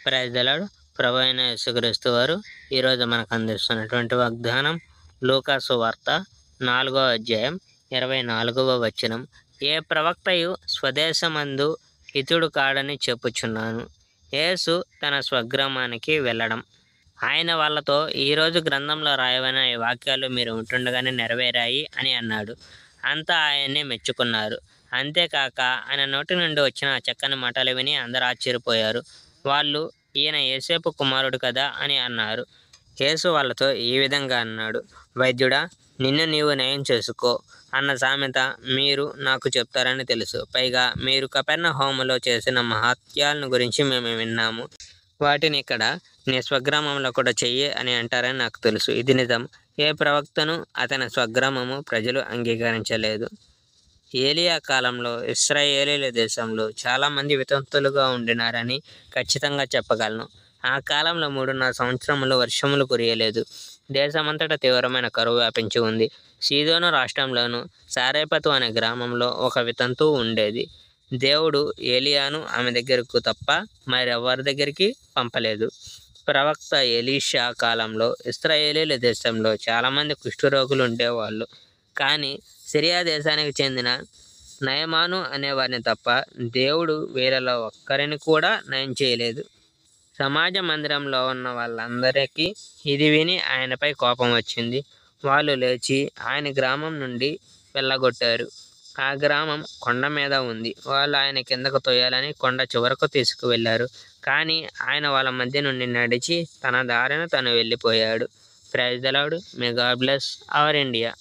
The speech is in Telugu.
Praise the lord. ప్రభు అయిన యేసుక్రీస్తు వారు ఈరోజు మనకు అందిస్తున్నటువంటి వాగ్దానం లూకా సువార్త 4వ అధ్యాయం 24వ వచనం. ఏ ప్రవక్తయు స్వదేశమందు హితుడు కాడని చెప్పుచున్నాను. యేసు తన స్వగ్రామానికి వెళ్ళడం. ఆయన వాళ్ళతో ఈరోజు గ్రంథంలో రాయబడిన ఈ వాక్యాలు మీరు ఉంటుండగానే నెరవేరాయి అని అన్నాడు. అంతా ఆయన్ని మెచ్చుకున్నారు. అంతేకాక ఆయన నోటి నుండి వచ్చిన ఆ చక్కని మాటలు విని అందరూ ఆశ్చర్యపోయారు. వాళ్ళు ఈయన యోసేపు కుమారుడు కదా అని అన్నారు. యేసు వాళ్ళతో ఈ విధంగా అన్నాడు, వైద్యుడా, నిన్ను నీవు నయం చేసుకో అన్న సామెత మీరు నాకు చెప్తారని తెలుసు. పైగా మీరు కపెర్నహూములో చేసిన మహత్యాలను గురించి మేము విన్నాము. వాటిని ఇక్కడ నీ స్వగ్రామంలో కూడా చెయ్యి అని అంటారని నాకు తెలుసు. ఇది నిజం. ఏ ప్రవక్తను అతని స్వగ్రామము ప్రజలు అంగీకరించలేదు. ఏలియా కాలంలో ఇశ్రాయేలీల దేశంలో చాలామంది వితంతులుగా ఉండినారని ఖచ్చితంగా చెప్పగలను. ఆ కాలంలో 3.5 సంవత్సరములు వర్షములు కురియలేదు. దేశమంతటా తీవ్రమైన కరువు వ్యాపించి ఉంది. సీదోను రాష్ట్రంలోను సారేపతు అనే గ్రామంలో ఒక వితంతువు ఉండేది. దేవుడు ఏలియాను ఆమె దగ్గరకు తప్ప మరెవరి దగ్గరికి పంపలేదు. ప్రవక్త ఎలీషా కాలంలో ఇశ్రాయేలీల దేశంలో చాలామంది కుష్ఠరోగులు ఉండేవాళ్ళు. కానీ సిరియా దేశానికి చెందిన నయమాను అనేవారిని తప్ప దేవుడు వీళ్ళలో ఒక్కరిని కూడా నయం చేయలేదు. సమాజ మందిరంలో ఉన్న వాళ్ళందరికీ ఇది విని ఆయనపై కోపం వచ్చింది. వాళ్ళు లేచి ఆయన గ్రామం నుండి వెళ్ళగొట్టారు. ఆ గ్రామం కొండ మీద ఉంది. వాళ్ళు ఆయన కిందకు తోయాలని కొండ చివరకు తీసుకువెళ్ళారు. కానీ ఆయన వాళ్ళ మధ్య నుండి నడిచి తన దారిన తను వెళ్ళిపోయాడు. Praise the Lord. May God bless our India.